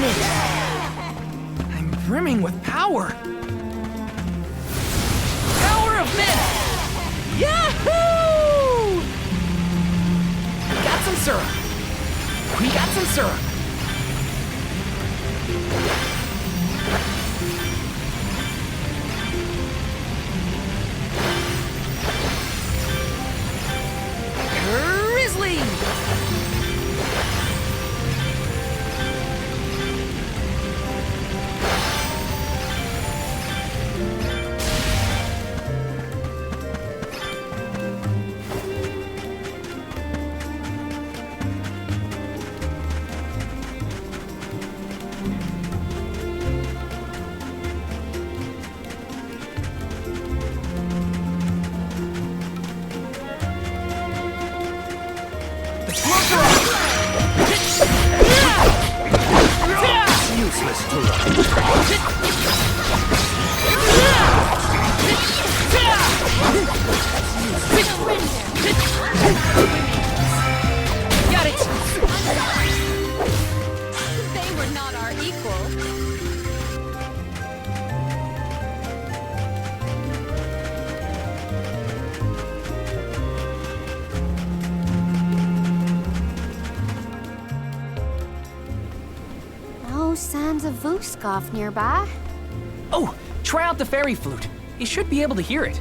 it! I'm brimming with power! Power of mist! Yahoo! We got some syrup! We got some syrup! Grizzly! Useless to run. Got it! They were not our equal. No signs of Vuskov nearby. Oh, try out the fairy flute. You should be able to hear it.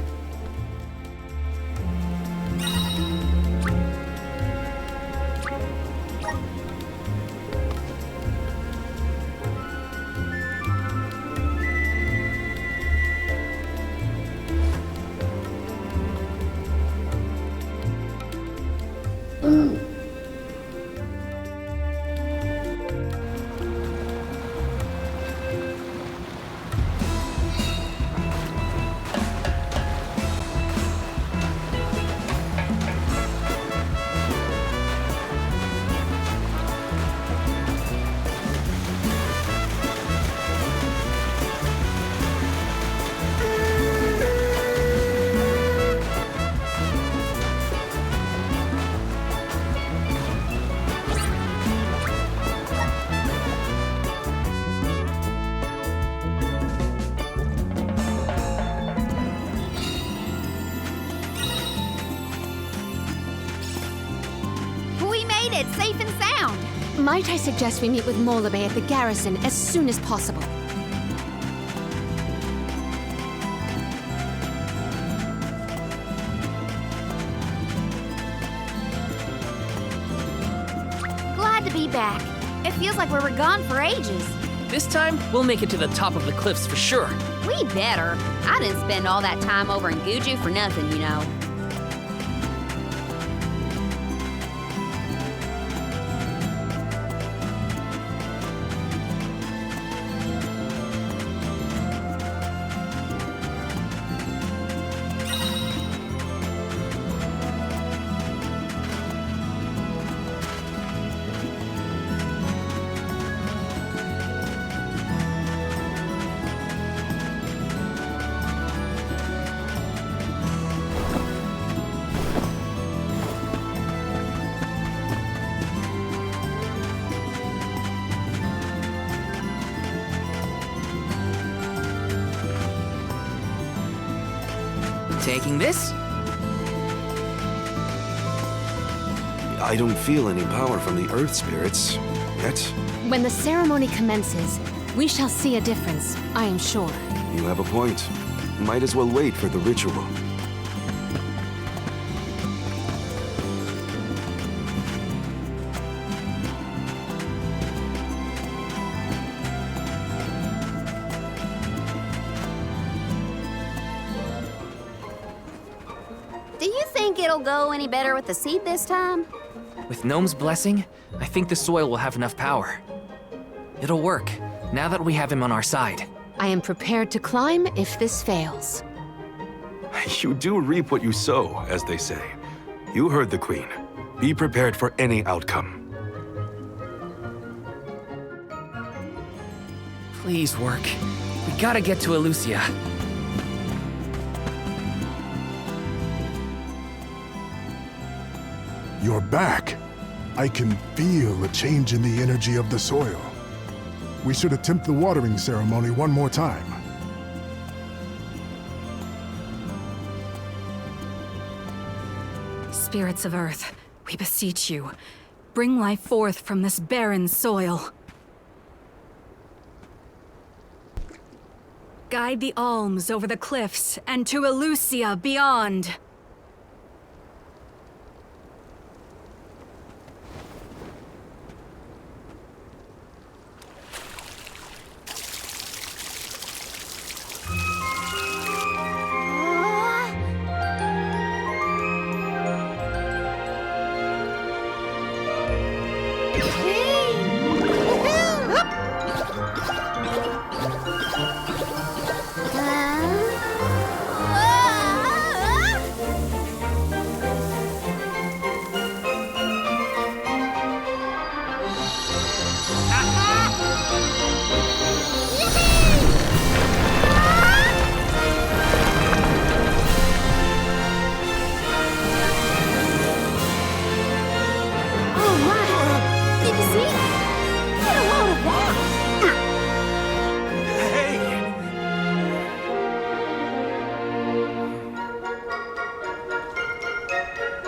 It's safe and sound. Might I suggest we meet with Molebe at the garrison as soon as possible? Glad to be back. It feels like we were gone for ages. This time, we'll make it to the top of the cliffs for sure. We better. I didn't spend all that time over in Guju for nothing, you know. Taking this? I don't feel any power from the earth spirits yet. When the ceremony commences, we shall see a difference, I am sure. You have a point. Might as well wait for the ritual. Do you think it'll go any better with the seed this time? With Gnome's blessing, I think the soil will have enough power. It'll work, now that we have him on our side. I am prepared to climb if this fails. You do reap what you sow, as they say. You heard the Queen. Be prepared for any outcome. Please work. We gotta get to Elucia. You're back. I can feel a change in the energy of the soil. We should attempt the watering ceremony one more time. Spirits of Earth, we beseech you, bring life forth from this barren soil. Guide the alms over the cliffs and to Elusia beyond.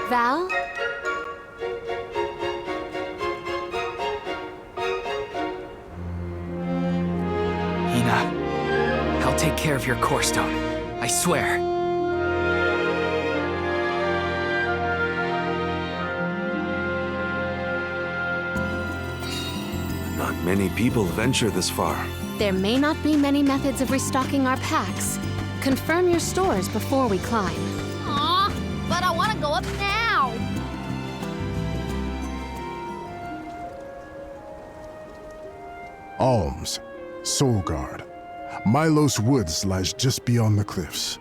Val? Hina, I'll take care of your core stone. I swear. Not many people venture this far. There may not be many methods of restocking our packs. Confirm your stores before we climb. Aw, but I want to go up now. Alms, Soul Guard. Milos Woods lies just beyond the cliffs.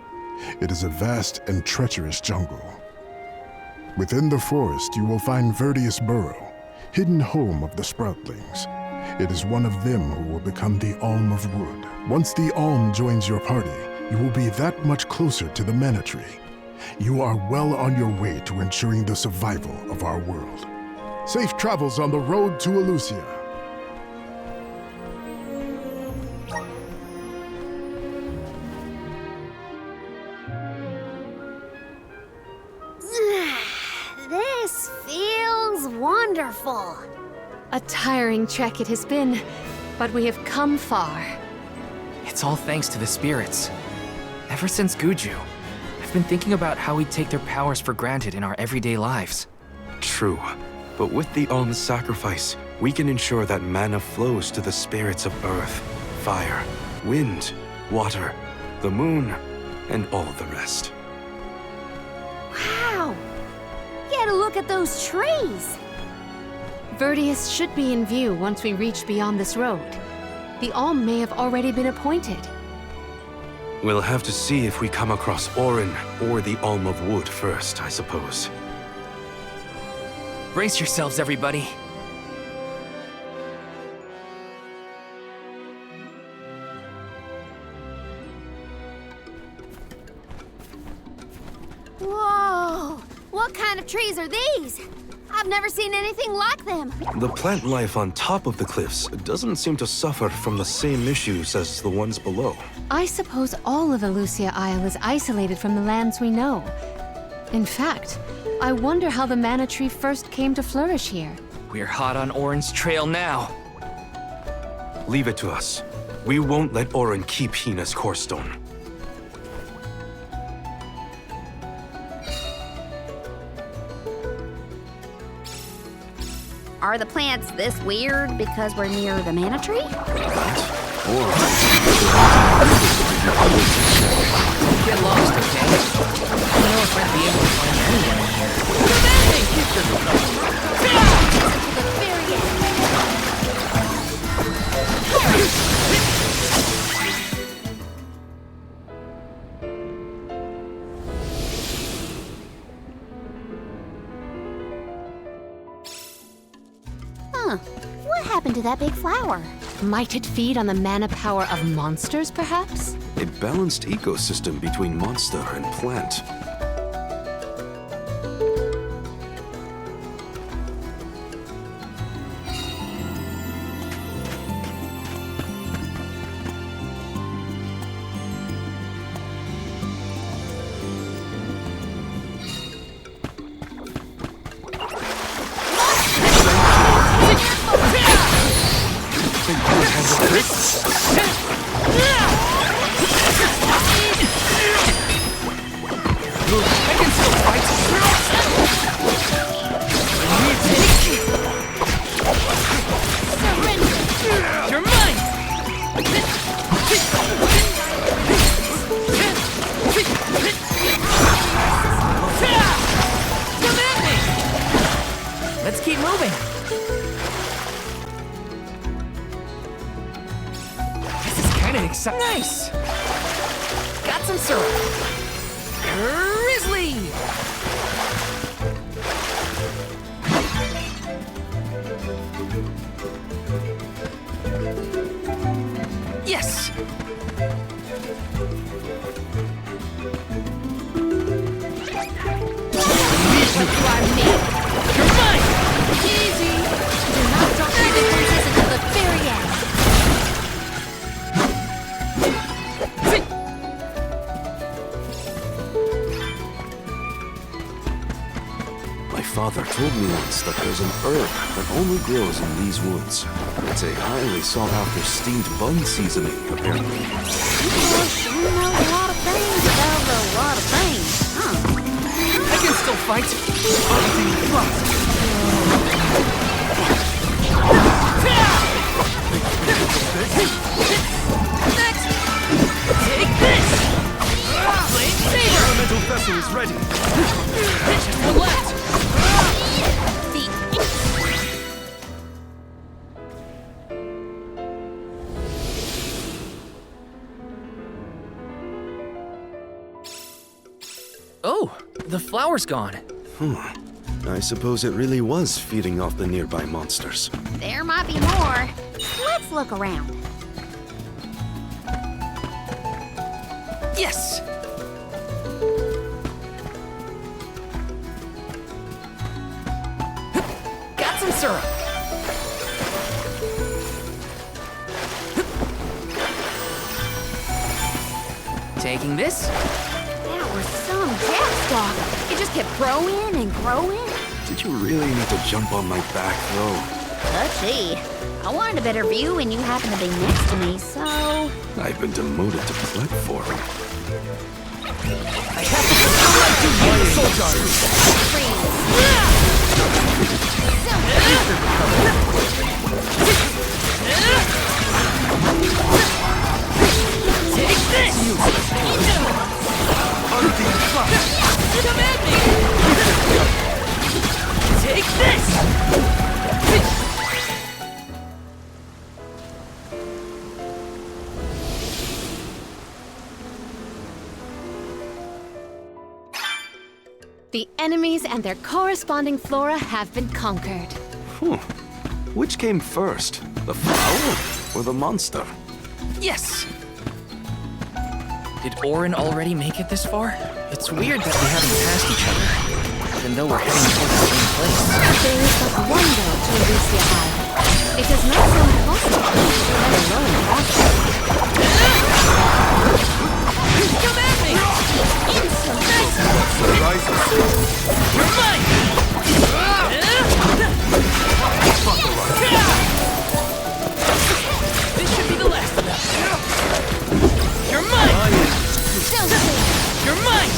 It is a vast and treacherous jungle. Within the forest, you will find Verdius Burrow, hidden home of the Sproutlings. It is one of them who will become the Alm of Wood. Once the Alm joins your party, you will be that much closer to the Mana Tree. You are well on your way to ensuring the survival of our world. Safe travels on the road to Elusia. This feels wonderful. A tiring trek it has been, but we have come far. It's all thanks to the spirits. Ever since Guju, I've been thinking about how we take their powers for granted in our everyday lives. True. But with the Alm's sacrifice, we can ensure that mana flows to the spirits of earth, fire, wind, water, the moon, and all the rest. Wow! Get a look at those trees! Verdius should be in view once we reach beyond this road. The Alm may have already been appointed. We'll have to see if we come across Orin or the Alm of Wood first, I suppose. Brace yourselves, everybody. Whoa! What kind of trees are these? I've never seen anything like them. The plant life on top of the cliffs doesn't seem to suffer from the same issues as the ones below. I suppose all of Elusia Isle is isolated from the lands we know. In fact, I wonder how the Mana Tree first came to flourish here. We're hot on Orin's trail now. Leave it to us. We won't let Orin keep Hina's core stone. Are the plants this weird because we're near the Mana Tree? Get lost, okay? I don't know if I'd be able to find anyone in here. To the very end. Huh. What happened to that big flower? Might it feed on the mana power of monsters, perhaps? A balanced ecosystem between monster and plant. I can still fight. Surrender! You're mine! Come at me! Let's keep moving. This is kind of exciting. Nice! Got some syrup. Grizzly! Yes! You're mine! Easy! Do not drop your defenses until the very end. My father told me once that there's an herb that only grows in these woods. It's a highly sought-after steamed bun seasoning, apparently. You sure know a lot of things about a lot of things, huh? I can still fight. Everything plus. Next! Take this! Flame saber! Elemental vessel is ready. Just one left! Oh, the flower's gone. I suppose it really was feeding off the nearby monsters. There might be more. Let's look around. Yes! Got some syrup. Taking this. That was some jackstock. It just kept growing and growing. Did you really need to jump on my back, though? Let's see. I wanted a better view when you happened to be next to me, so... I've been demoted to platform. I have to fulfill my duty as a soldier. Take this! Come at me! Take this! The enemies and their corresponding flora have been conquered. Which came first, the flower or the monster? Yes! Did Orin already make it this far? It's weird that we haven't passed each other, even though we're heading toward the same place. There is but one road to Elysia Isle. It does not sound possible, let alone possible. Come at me! You're mine! This should be the last of them. You're mine! You're mine!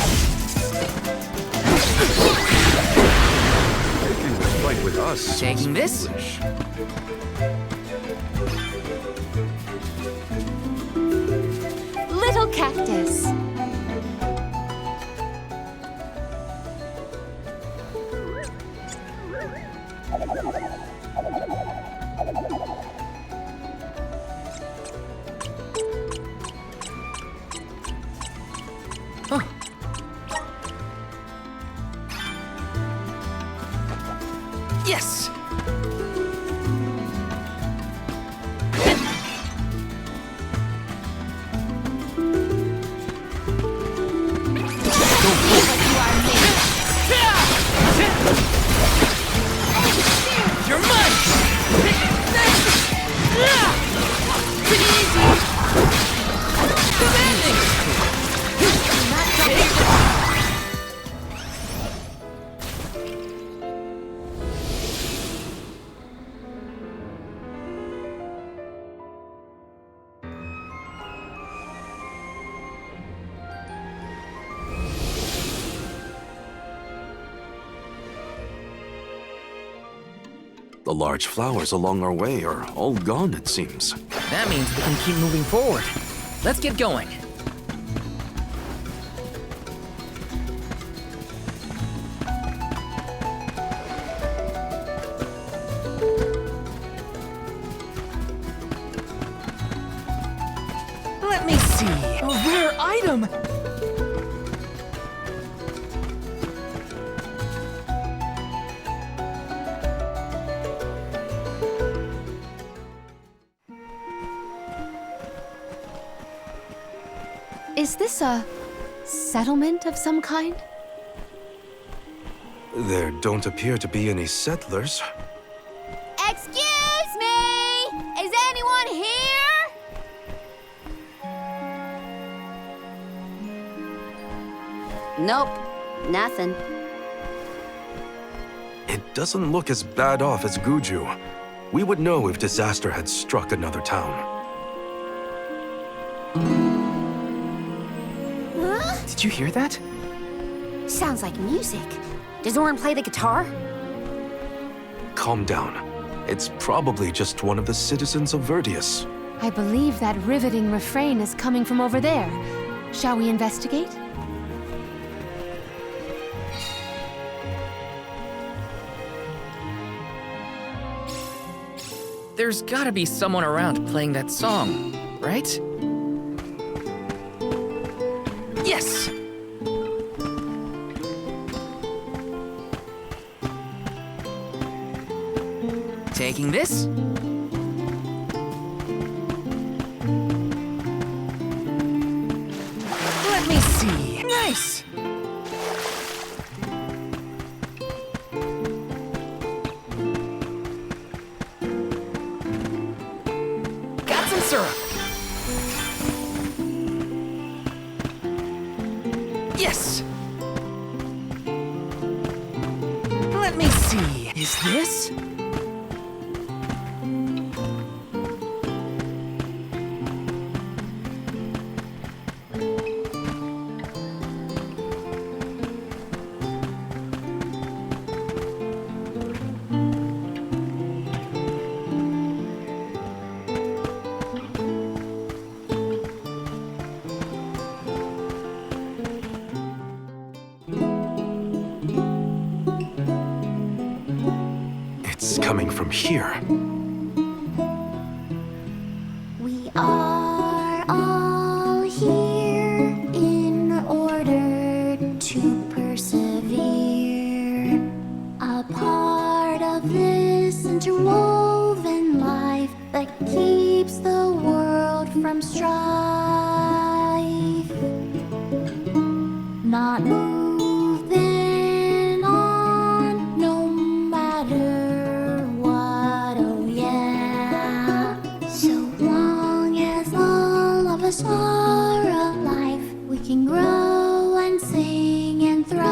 Taking the fight with us. Taking this? Foolish. Little cactus. Huh. Yes! You're mine! Easy! Commanding! The large flowers along our way are all gone, it seems. That means we can keep moving forward. Let's get going. Let me see. A rare item! Is this a settlement of some kind? There don't appear to be any settlers. Excuse me! Is anyone here? Nope, nothing. It doesn't look as bad off as Guju. We would know if disaster had struck another town. Did you hear that? Sounds like music. Does Orin play the guitar? Calm down. It's probably just one of the citizens of Verdius. I believe that riveting refrain is coming from over there. Shall we investigate? There's gotta be someone around playing that song, right? Yes! Taking this? Let me see. Nice! Got some syrup. Yes! Let me see. Is this? It's coming from here. We are all here in order to persevere. A part of this interwoven life that keeps the world from strife. Not moving on, no matter what, oh yeah. So long as all of us are alive, we can grow and sing and thrive.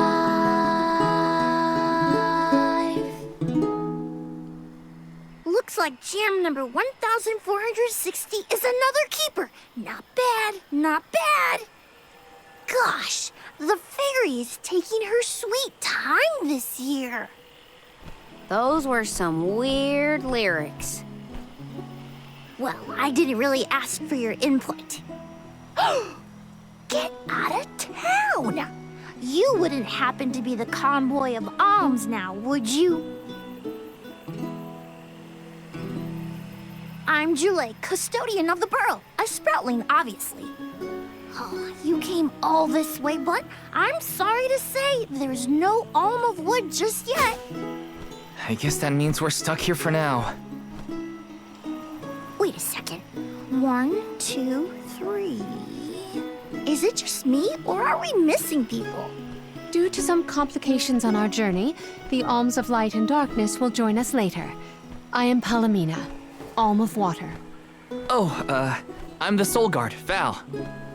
Looks like jam number 1460 is another keeper. Not bad, not bad. Gosh, the fairy is taking her sweet time this year. Those were some weird lyrics. Well, I didn't really ask for your input. Get out of town! You wouldn't happen to be the convoy of alms now, would you? I'm Jule, custodian of the burrow, a sproutling, obviously. Oh, you came all this way, but I'm sorry to say there's no alm of wood just yet. I guess that means we're stuck here for now. Wait a second. 1, 2, 3. Is it just me, or are we missing people? Due to some complications on our journey, the Alms of Light and Darkness will join us later. I am Palomina, Alm of Water. Oh, I'm the Soul Guard, Val.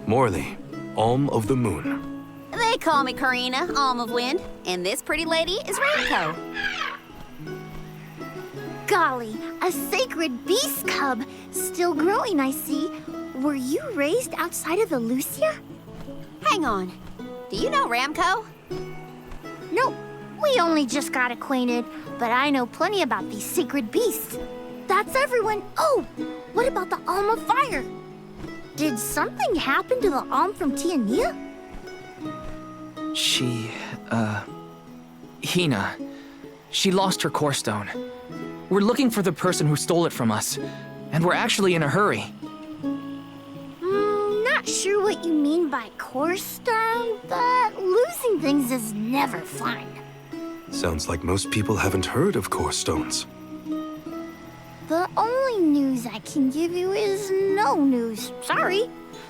Morley, Alm of the Moon. They call me Karina, Alm of Wind, and this pretty lady is Ramco. Golly, a sacred beast cub. Still growing, I see. Were you raised outside of Elusia? Hang on. Do you know Ramco? Nope. We only just got acquainted, but I know plenty about these sacred beasts. That's everyone. Oh, what about the Alm of Fire? Did something happen to the Alm from Tiania? Hina. She lost her core stone. We're looking for the person who stole it from us, and we're actually in a hurry. Not sure what you mean by core stone, but losing things is never fun. Sounds like most people haven't heard of core stones. The only news I can give you is no news. Sorry.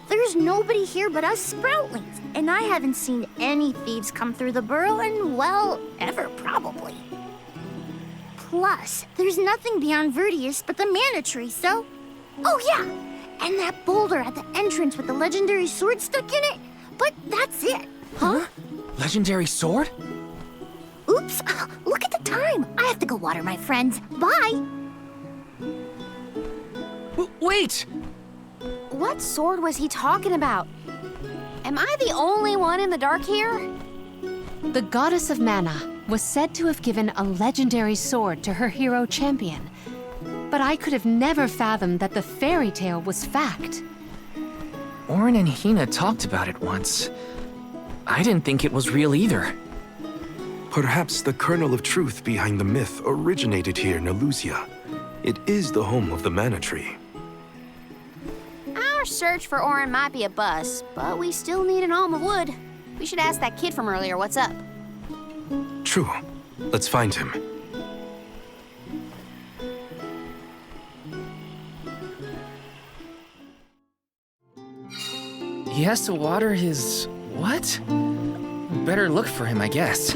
There's nobody here but us Sproutlings, and I haven't seen any thieves come through the burrow in, well, ever probably. Plus, there's nothing beyond Verdius but the mana tree, so... Oh yeah, and that boulder at the entrance with the legendary sword stuck in it, but that's it. Huh? Legendary sword? Oops, look at the time. I have to go water my friends. Bye. Wait! What sword was he talking about? Am I the only one in the dark here? The goddess of mana was said to have given a legendary sword to her hero champion. But I could have never fathomed that the fairy tale was fact. Orin and Hina talked about it once. I didn't think it was real either. Perhaps the kernel of truth behind the myth originated here in Elusia. It is the home of the mana tree. Our search for Orin might be a bust, but we still need an alm of wood. We should ask that kid from earlier what's up. True. Let's find him. He has to water his... what? Better look for him, I guess.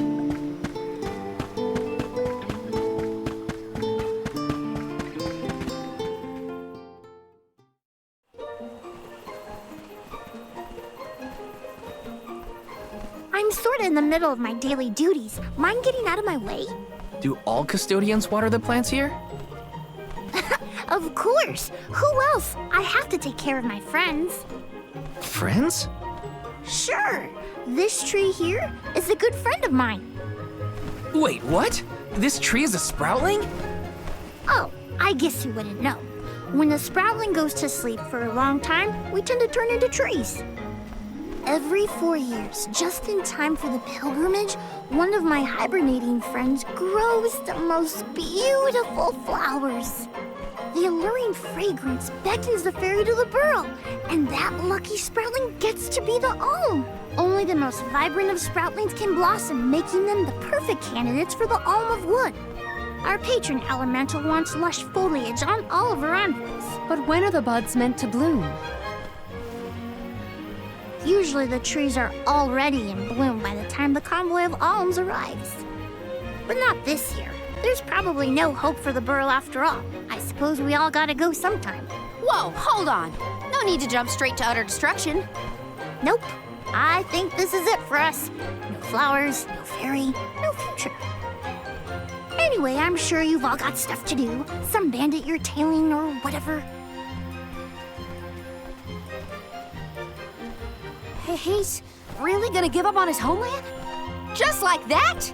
I'm sorta in the middle of my daily duties. Mind getting out of my way? Do all custodians water the plants here? Of course. Who else? I have to take care of my friends. Friends? Sure. This tree here is a good friend of mine. Wait, what? This tree is a sproutling? Oh, I guess you wouldn't know. When a sproutling goes to sleep for a long time, we tend to turn into trees. Every 4 years, just in time for the pilgrimage, one of my hibernating friends grows the most beautiful flowers. The alluring fragrance beckons the fairy to the burrow, and that lucky sproutling gets to be the alm. Only the most vibrant of sproutlings can blossom, making them the perfect candidates for the alm of wood. Our patron elemental wants lush foliage on all of her envelopes. But when are the buds meant to bloom? Usually the trees are already in bloom by the time the convoy of alms arrives. But not this year. There's probably no hope for the burrow after all. I suppose we all gotta go sometime. Whoa, hold on. No need to jump straight to utter destruction. Nope. I think this is it for us. No flowers, no fairy, no future. Anyway, I'm sure you've all got stuff to do. Some bandit you're tailing or whatever. He's really gonna give up on his homeland? Just like that?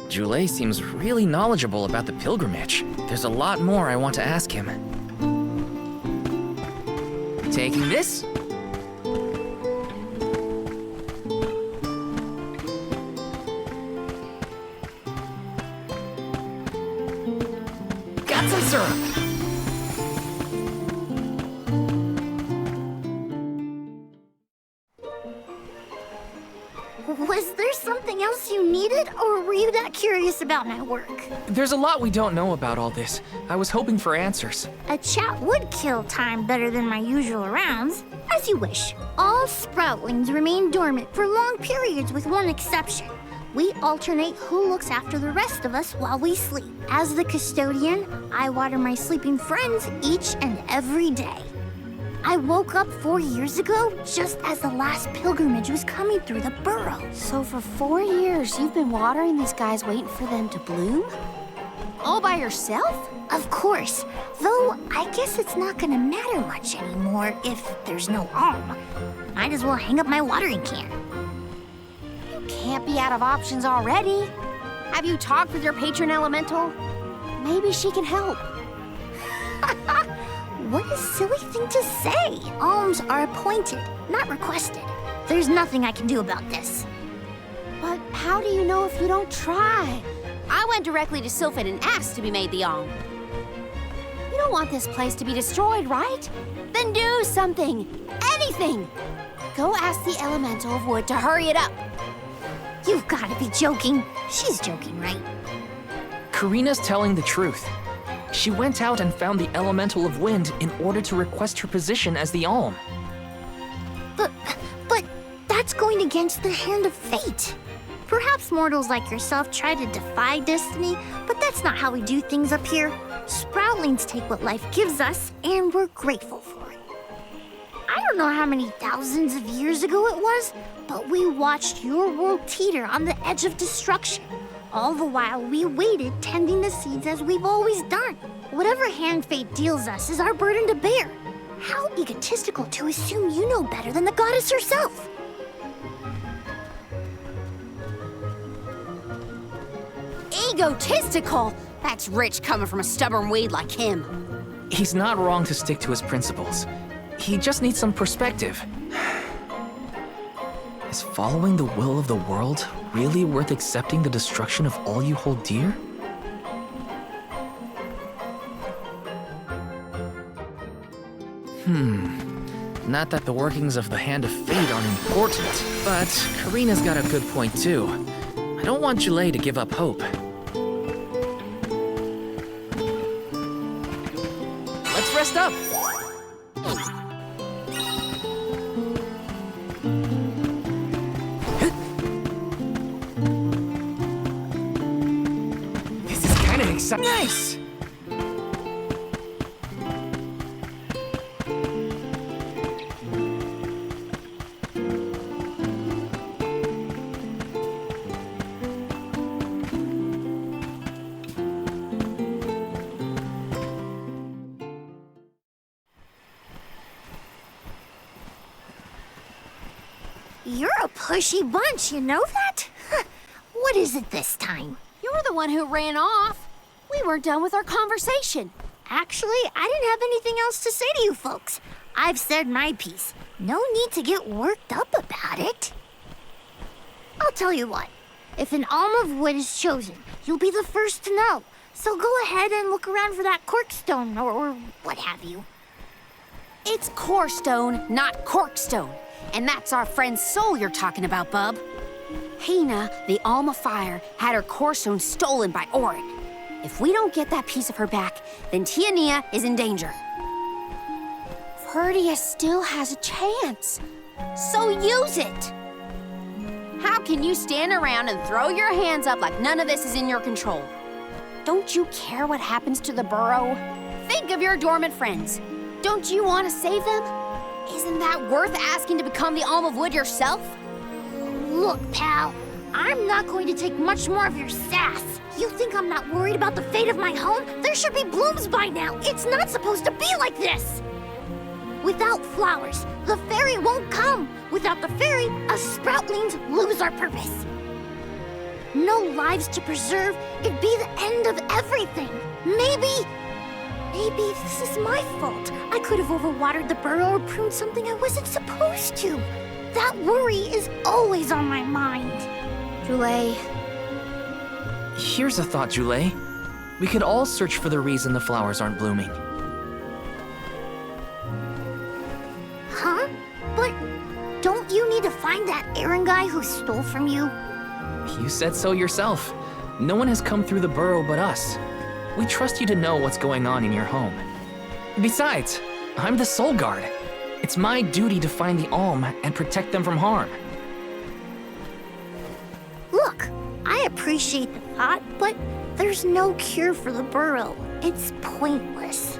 Joulet seems really knowledgeable about the pilgrimage. There's a lot more I want to ask him. Taking this? Got some syrup! Was there something else you needed, or were you that curious about my work? There's a lot we don't know about all this. I was hoping for answers. A chat would kill time better than my usual rounds. As you wish. All sproutlings remain dormant for long periods with one exception. We alternate who looks after the rest of us while we sleep. As the custodian, I water my sleeping friends each and every day. I woke up 4 years ago just as the last pilgrimage was coming through the burrow. So for 4 years, you've been watering these guys waiting for them to bloom? All by yourself? Of course, though I guess it's not gonna matter much anymore if there's no alm. Might as well hang up my watering can. You can't be out of options already. Have you talked with your patron elemental? Maybe she can help. What a silly thing to say. Alms are appointed, not requested. There's nothing I can do about this. But how do you know if you don't try? I went directly to Sylphin and asked to be made the alm. You don't want this place to be destroyed, right? Then do something. Anything. Go ask the elemental of wood to hurry it up. You've got to be joking. She's joking, right? Karina's telling the truth. She went out and found the elemental of wind in order to request her position as the alm. But that's going against the hand of fate. Perhaps mortals like yourself try to defy destiny, but that's not how we do things up here. Sproutlings take what life gives us, and we're grateful for it. I don't know how many thousands of years ago it was, but we watched your world teeter on the edge of destruction. All the while we waited, tending the seeds as we've always done. Whatever hand fate deals us is our burden to bear. How egotistical to assume you know better than the goddess herself. Egotistical? That's rich coming from a stubborn weed like him. He's not wrong to stick to his principles. He just needs some perspective. Is following the will of the world really worth accepting the destruction of all you hold dear? Not that the workings of the Hand of Fate aren't important, but Karina's got a good point too. I don't want Julay to give up hope. Let's rest up! This is kinda exciting. Nice! You're a pushy bunch, you know that? What is it this time? You're the one who ran off. We weren't done with our conversation. Actually, I didn't have anything else to say to you folks. I've said my piece. No need to get worked up about it. I'll tell you what. If an alm of wood is chosen, you'll be the first to know. So go ahead and look around for that corkstone or what have you. It's corestone, not corkstone. And that's our friend's soul you're talking about, bub. Hina, the alm of fire, had her corestone stolen by Orin. If we don't get that piece of her back, then Tiania is in danger. Verdia still has a chance, so use it. How can you stand around and throw your hands up like none of this is in your control? Don't you care what happens to the burrow? Think of your dormant friends. Don't you want to save them? Isn't that worth asking to become the alm of wood yourself? Look, pal, I'm not going to take much more of your sass. You think I'm not worried about the fate of my home? There should be blooms by now. It's not supposed to be like this. Without flowers, the fairy won't come. Without the fairy, us sproutlings lose our purpose. No lives to preserve, it'd be the end of everything. Maybe this is my fault. I could have overwatered the burrow or pruned something I wasn't supposed to. That worry is always on my mind. Julay. Here's a thought, Julay. We could all search for the reason the flowers aren't blooming. Huh? But don't you need to find that Aaron guy who stole from you? You said so yourself. No one has come through the burrow but us. We trust you to know what's going on in your home. Besides, I'm the Soul Guard. It's my duty to find the alm and protect them from harm. Look, I appreciate the thought, but there's no cure for the burrow. It's pointless.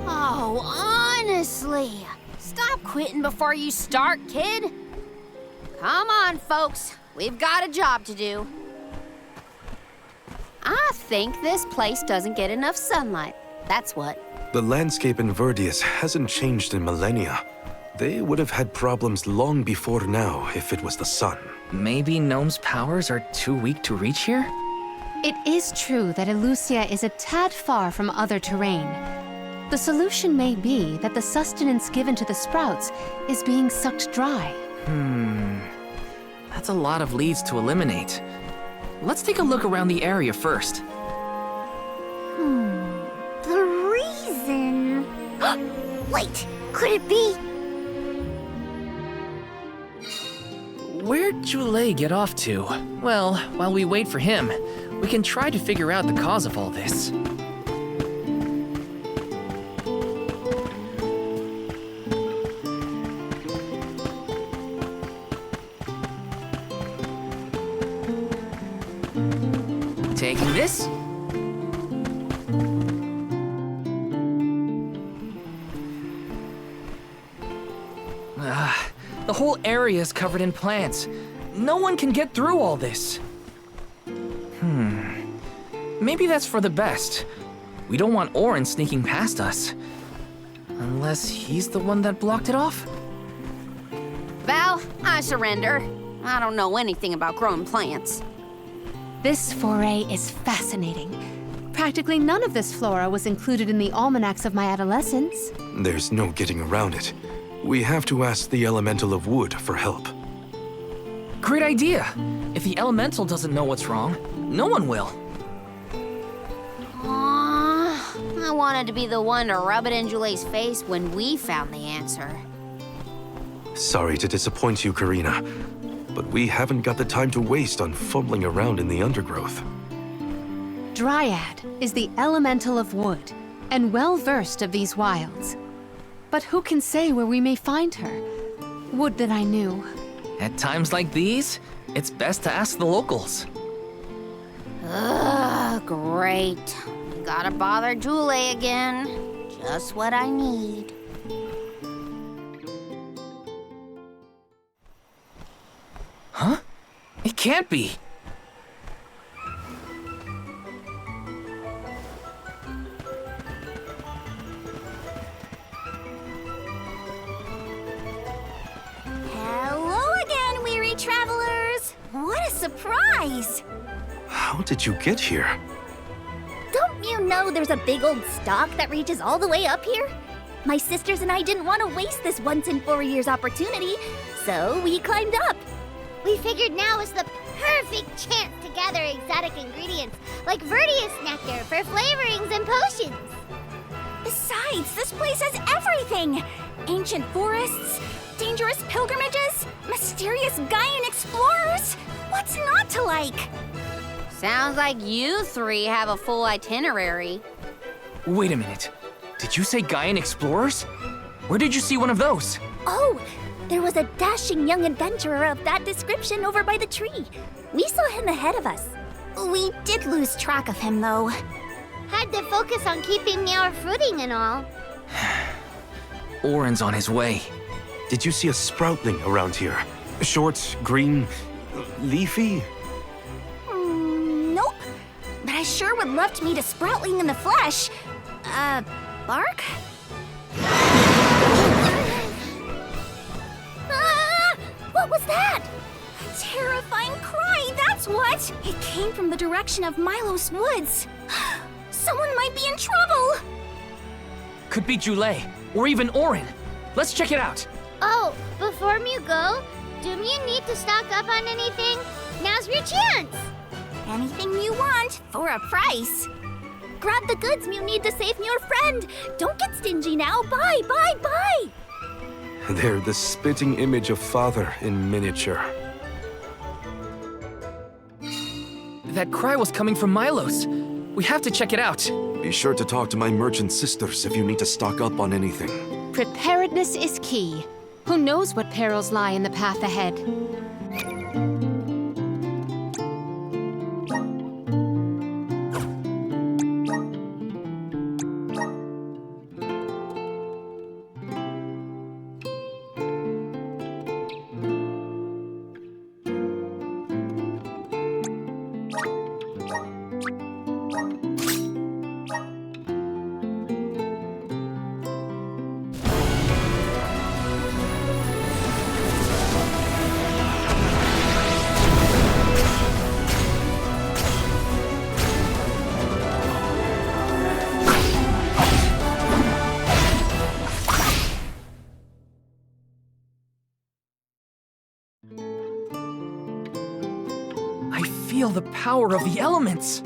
Oh, honestly. Stop quitting before you start, kid. Come on, folks. We've got a job to do. I think this place doesn't get enough sunlight. That's what. The landscape in Verdius hasn't changed in millennia. They would have had problems long before now if it was the sun. Maybe Gnome's powers are too weak to reach here? It is true that Elusia is a tad far from other terrain. The solution may be that the sustenance given to the sprouts is being sucked dry. That's a lot of leads to eliminate. Let's take a look around the area first. The reason... Wait, could it be? Where'd Joule get off to? Well, while we wait for him, we can try to figure out the cause of all this. Taking this? The whole area is covered in plants. No one can get through all this. Maybe that's for the best. We don't want Orin sneaking past us. Unless he's the one that blocked it off? Val, I surrender. I don't know anything about growing plants. This foray is fascinating. Practically none of this flora was included in the almanacs of my adolescence. There's no getting around it. We have to ask the elemental of wood for help. Great idea! If the elemental doesn't know what's wrong, no one will. I wanted to be the one to rub it in Joule's face when we found the answer. Sorry to disappoint you, Karina, but we haven't got the time to waste on fumbling around in the undergrowth. Dryad is the elemental of wood, and well-versed of these wilds. But who can say where we may find her? Would that I knew. At times like these, it's best to ask the locals. Ugh, great. Gotta bother Joule again. Just what I need. Huh? It can't be. Hello again, weary travelers! What a surprise! How did you get here? Don't you know there's a big old stalk that reaches all the way up here? My sisters and I didn't want to waste this once in 4 years opportunity, so we climbed up. We figured now is the perfect chance to gather exotic ingredients like Verdius nectar for flavorings and potions. Besides, this place has everything! Ancient forests, dangerous pilgrimages, mysterious Gaian explorers! What's not to like? Sounds like you three have a full itinerary. Wait a minute. Did you say Gaian explorers? Where did you see one of those? Oh, there was a dashing young adventurer of that description over by the tree. We saw him ahead of us. We did lose track of him, though. Had to focus on keeping our footing and all. Orin's on his way. Did you see a sproutling around here? Short, green, leafy? Nope. But I sure would love to meet a sproutling in the flesh. Bark? What was that? A terrifying cry, that's what! It came from the direction of Milos Woods. Someone might be in trouble! Could be Joule, or even Orin. Let's check it out. Oh, before you go, do you need to stock up on anything? Now's your chance! Anything you want, for a price. Grab the goods you need to save your friend. Don't get stingy now. Buy, buy, buy! They're the spitting image of Father in miniature. That cry was coming from Milos. We have to check it out. Be sure to talk to my merchant sisters if you need to stock up on anything. Preparedness is key. Who knows what perils lie in the path ahead? feel the power of the elements.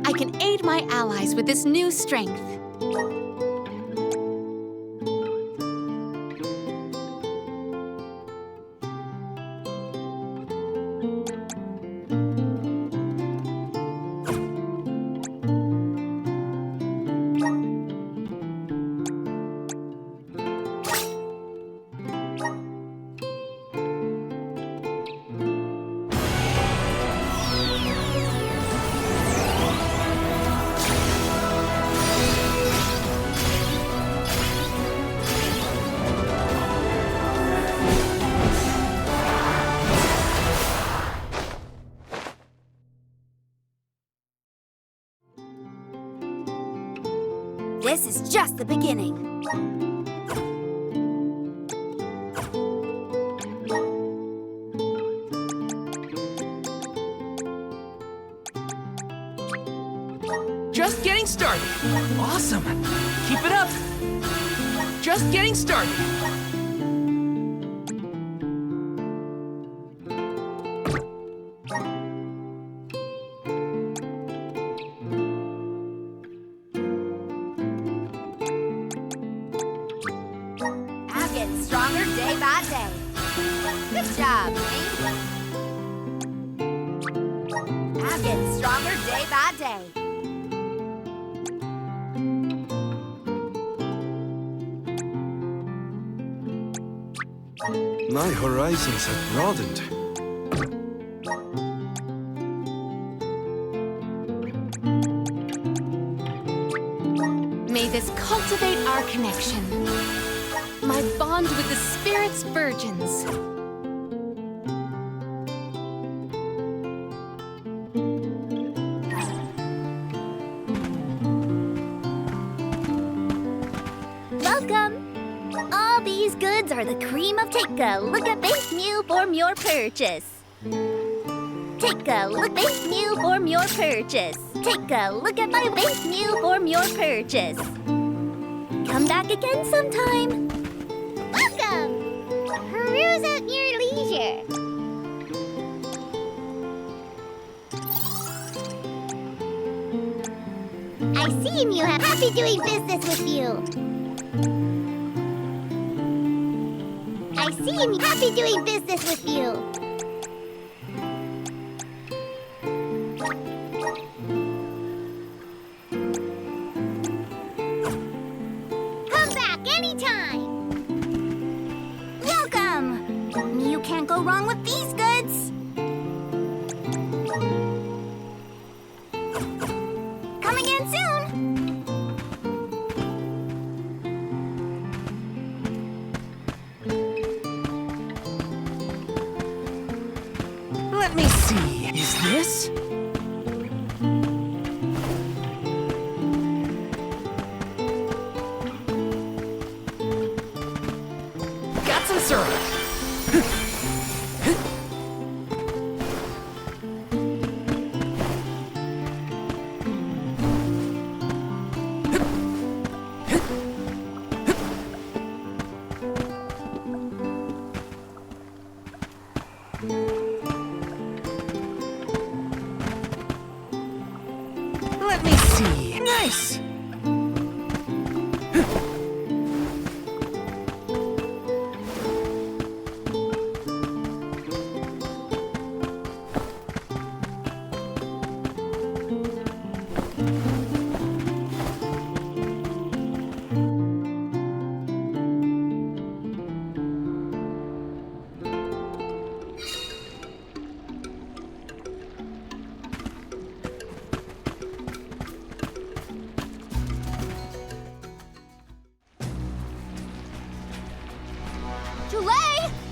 I can aid my allies with this new strength. This is just the beginning. Just getting started. Awesome. Keep it up. Just getting started. I'm getting stronger day by day. Good job, me. I'm getting stronger day by day. My horizons have broadened. May this cultivate our connection. My bond with the spirit's virgins. Welcome! All these goods are the cream of Take a look at base meal form your purchase. Take a look base meal form your purchase. Take a look at my base meal form your purchase. Come back again sometime. Welcome! Peruse at your leisure. I see you have happy doing business with you. I see him happy doing business with you. Come back anytime. Welcome! You can't go wrong with these goods. Come again soon. Let me see. Is this? Got some syrup. Let me see. Nice.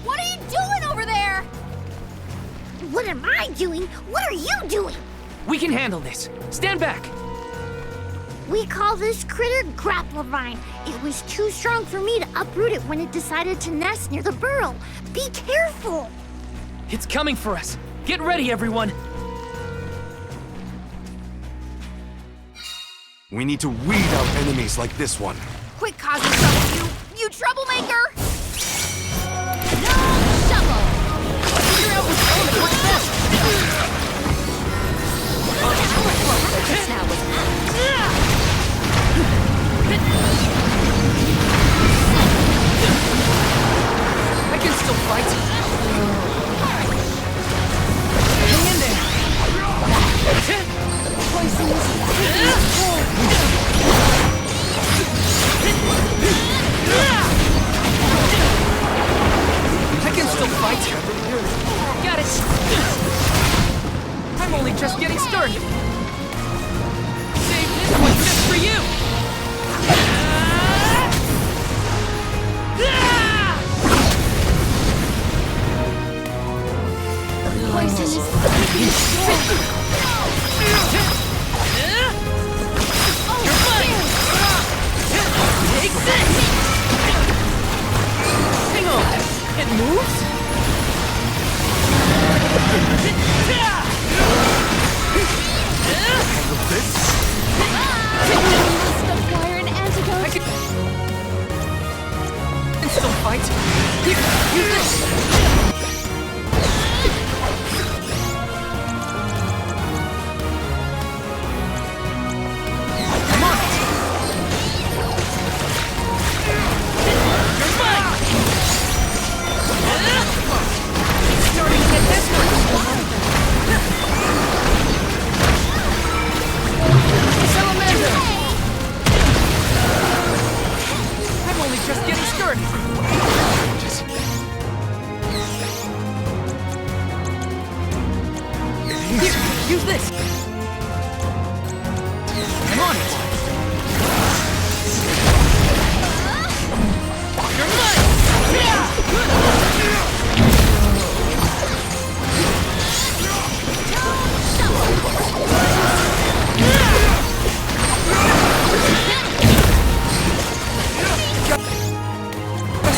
What are you doing over there? What am I doing? What are you doing? We can handle this. Stand back. We call this critter Grapplevine. It was too strong for me to uproot it when it decided to nest near the burrow. Be careful! It's coming for us. Get ready, everyone. We need to weed out enemies like this one. Quit causing trouble, you troublemaker! No shovel! Figure out which element works best. Now was I can still fight. Hang in there. poison is I can still fight. Got it. I'm only just getting started. Save this one just for you. poison is You're mine. Take this. Hang on. It moves? Must acquire an antidote. I can still fight. Here, use this. Come on. You're mine. Starting to get desperate. Salamander. I'm only just getting started. Here, use this. I'm on it. You're mine.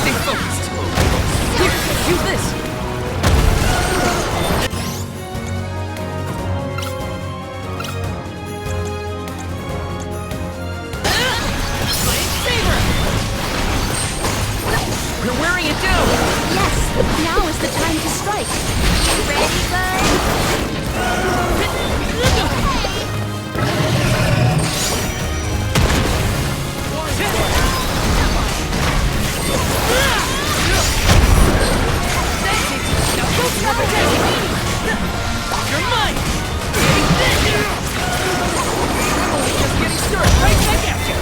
Stay focused. Here, use this. Lightsaber! You're wearing it down. Yes, now is the time to strike. ready, bud? You're mine! Take this! I'm only just getting started. Right back at you!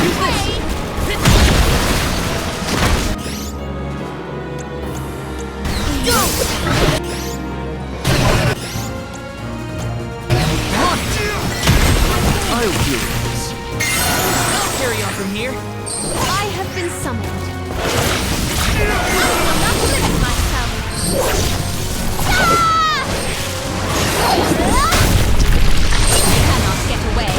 Use this! Go! Come on! I'll deal with this. I'll carry on from here. I have been summoned. I'm not limiting myself. You cannot get away.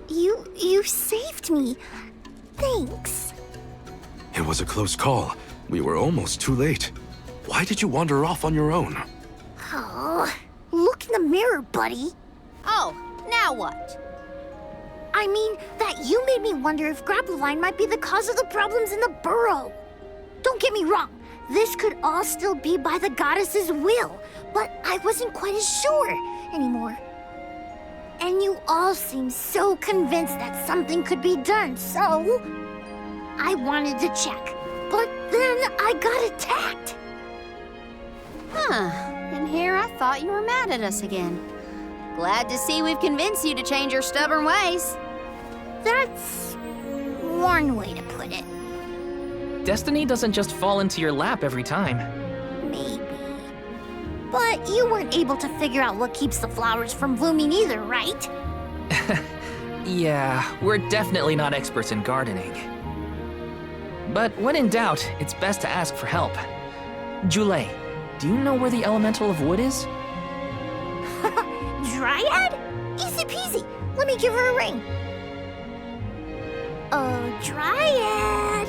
You saved me. Thanks. It was a close call. We were almost too late. Why did you wander off on your own? Oh, look in the mirror, buddy. Oh, now what? I mean, that you made me wonder if Grapplevine might be the cause of the problems in the burrow. Don't get me wrong, this could all still be by the goddess's will, but I wasn't quite as sure anymore. And you all seem so convinced that something could be done, so I wanted to check. But then I got attacked. Huh. And here I thought you were mad at us again. Glad to see we've convinced you to change your stubborn ways. That's one way to put it. Destiny doesn't just fall into your lap every time. Maybe. But you weren't able to figure out what keeps the flowers from blooming either, right? Yeah, we're definitely not experts in gardening. But when in doubt, it's best to ask for help. Jule, do you know where the elemental of wood is? Dryad? Easy peasy. Let me give her a ring. Oh, Dryad.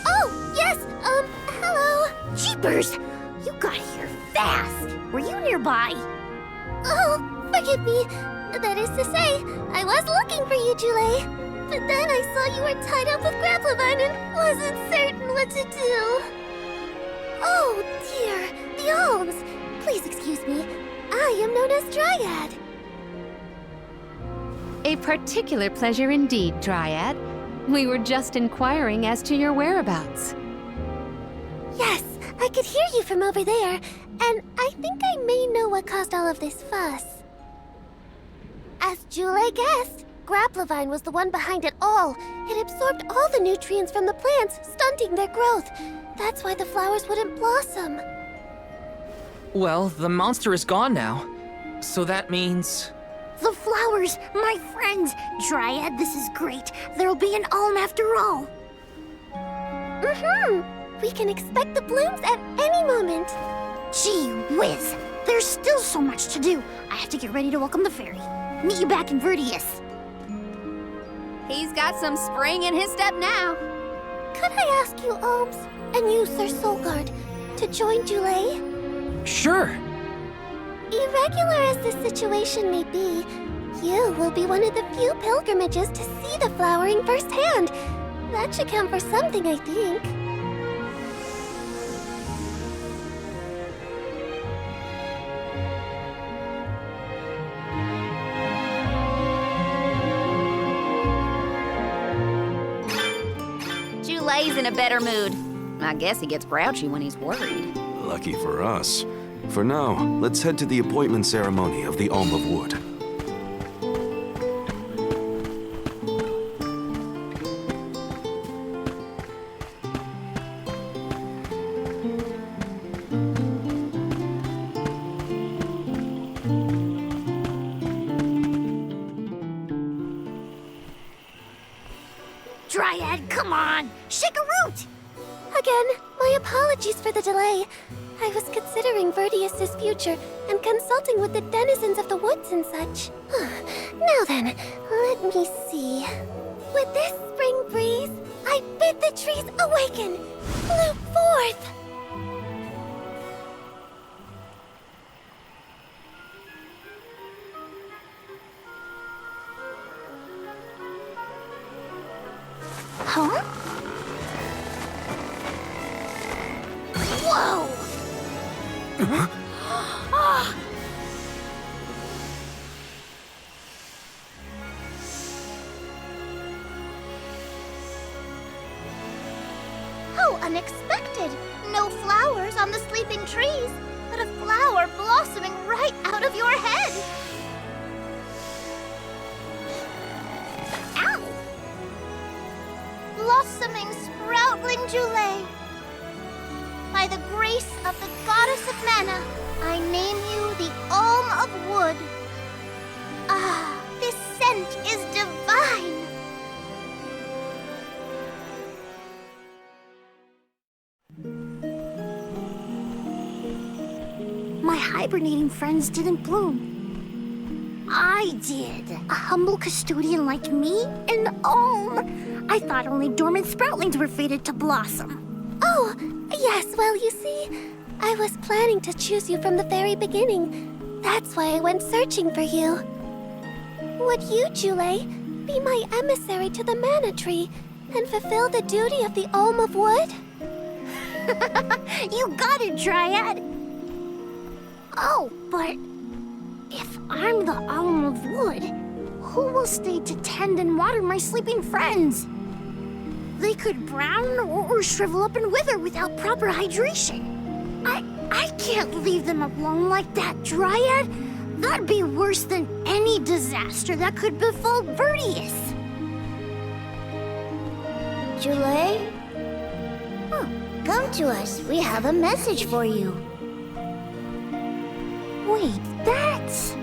Oh, yes, hello. Jeepers, you got here fast. Were you nearby? Oh, forgive me. That is to say, I was looking for you, Jule. But then I saw you were tied up with Grapplevine and wasn't certain what to do. Oh, dear. The alms. Please excuse me. I am known as Dryad. A particular pleasure indeed, Dryad. We were just inquiring as to your whereabouts. Yes, I could hear you from over there, and I think I may know what caused all of this fuss. As Jule guessed, Grapplevine was the one behind it all. It absorbed all the nutrients from the plants, stunting their growth. That's why the flowers wouldn't blossom. Well, the monster is gone now. So that means... The flowers, my friends. Dryad, this is great. There'll be an alm after all. We can expect the blooms at any moment. Gee whiz. There's still so much to do. I have to get ready to welcome the fairy. Meet you back in Verdius. He's got some spring in his step now. Could I ask you, Alms, and you, Sir Soulguard, to join Jule? Sure. Irregular as the situation may be, you will be one of the few pilgrimages to see the flowering firsthand. That should count for something, I think. Jule's in a better mood. I guess he gets grouchy when he's worried. Lucky for us. For now, let's head to the appointment ceremony of the Alm of Wood. Dryad, come on! Shake a root! Again, my apologies for the delay. I was considering Verdius' future and consulting with the denizens of the woods and such. Now then, let me see. With this spring breeze, I bid the trees awaken, bloom forth. Huh? Whoa! How unexpected! No flowers on the sleeping trees, but a flower blossoming right out of your head! Ow! Blossoming sproutling Jule. By the grace of the goddess of mana, I name you the Alm of Wood. Ah, this scent is divine! My hibernating friends didn't bloom. I did. A humble custodian like me? An alm! I thought only dormant sproutlings were fated to blossom. Oh, yes, well, you see, I was planning to choose you from the very beginning. That's why I went searching for you. Would you, Jule, be my emissary to the mana tree and fulfill the duty of the Alm of Wood? You got it, Dryad! Oh, but if I'm the Alm of Wood, who will stay to tend and water my sleeping friends? They could brown or shrivel up and wither without proper hydration. I can't leave them alone like that, Dryad. That'd be worse than any disaster that could befall Vertius. Jule? Oh, come to us. We have a message for you. Wait, that's...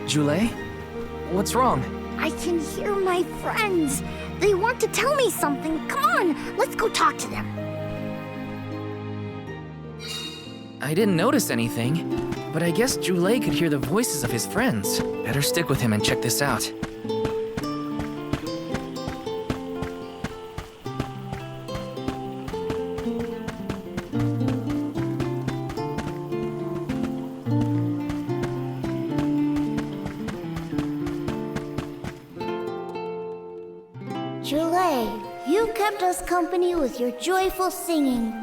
Jule? What's wrong? I can hear my friends. They want to tell me something. Come on, let's go talk to them. I didn't notice anything, but I guess Jule could hear the voices of his friends. Better stick with him and check this out. Jule, you kept us company with your joyful singing.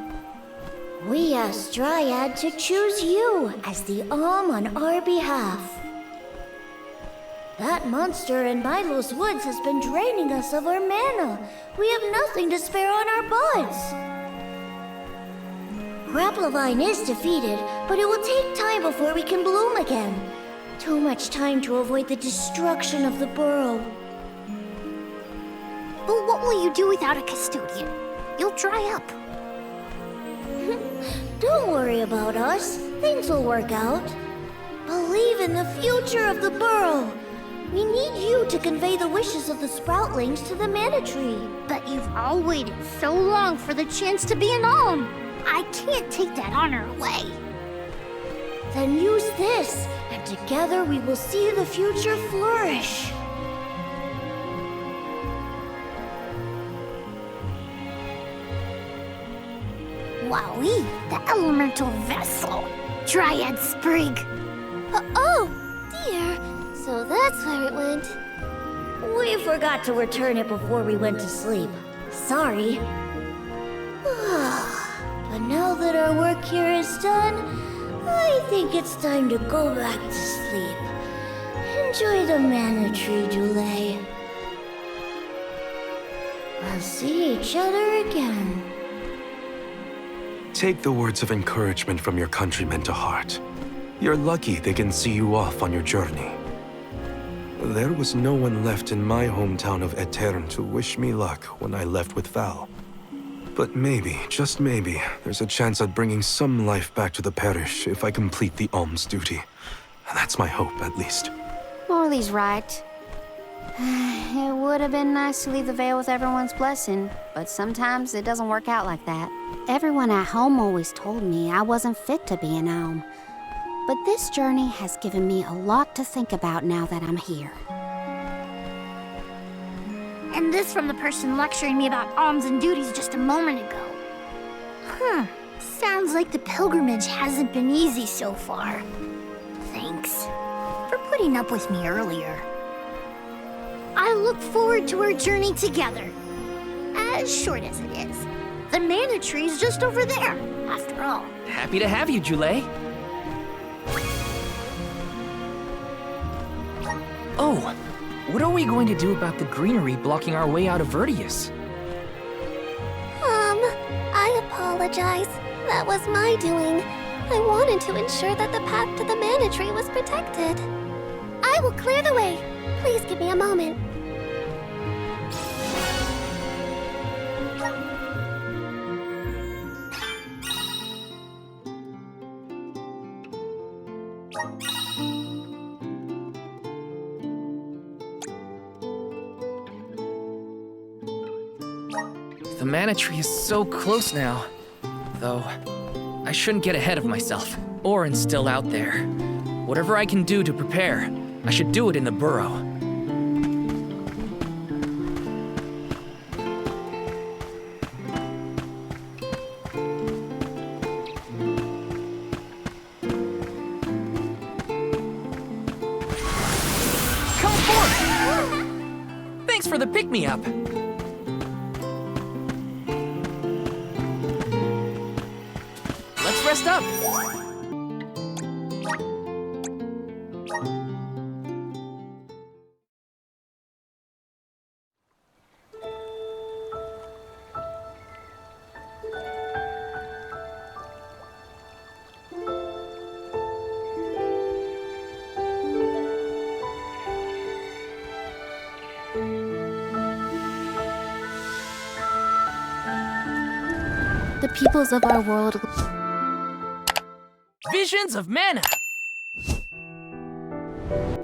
We asked Dryad to choose you as the on our behalf. That monster in Milo's woods has been draining us of our mana. We have nothing to spare on our buds. Grapplavine is defeated, but it will take time before we can bloom again. Too much time to avoid the destruction of the burrow. But what will you do without a custodian? You'll dry up. Don't worry about us. Things will work out. Believe in the future of the burrow. We need you to convey the wishes of the sproutlings to the mana tree. But you've all waited so long for the chance to be an alm. I can't take that honor away. Then use this, and together we will see the future flourish. Wowee, the elemental vessel. Dryad Sprig. Oh, dear. So that's where it went. We forgot to return it before we went to sleep. Sorry. But now that our work here is done, I think it's time to go back to sleep. Enjoy the mana tree, Jule. We'll see each other again. Take the words of encouragement from your countrymen to heart. You're lucky they can see you off on your journey. There was no one left in my hometown of Etern to wish me luck when I left with Val. But maybe, just maybe, there's a chance at bringing some life back to the parish if I complete the alms duty. That's my hope, at least. Morley's right. It would have been nice to leave the veil with everyone's blessing, but sometimes it doesn't work out like that. Everyone at home always told me I wasn't fit to be an alm. But this journey has given me a lot to think about now that I'm here. And this from the person lecturing me about alms and duties just a moment ago. Sounds like the pilgrimage hasn't been easy so far. Thanks for putting up with me earlier. I look forward to our journey together. As short as it is. The mana tree's just over there, after all. Happy to have you, Jule. Oh, what are we going to do about the greenery blocking our way out of Vertius? I apologize. That was my doing. I wanted to ensure that the path to the mana tree was protected. I will clear the way. Please give me a moment. The mana tree is so close now. Though, I shouldn't get ahead of myself, or instill out there. Whatever I can do to prepare, I should do it in the burrow. Come forth! Thanks for the pick-me-up. Let's rest up. The peoples of our world. Visions of mana!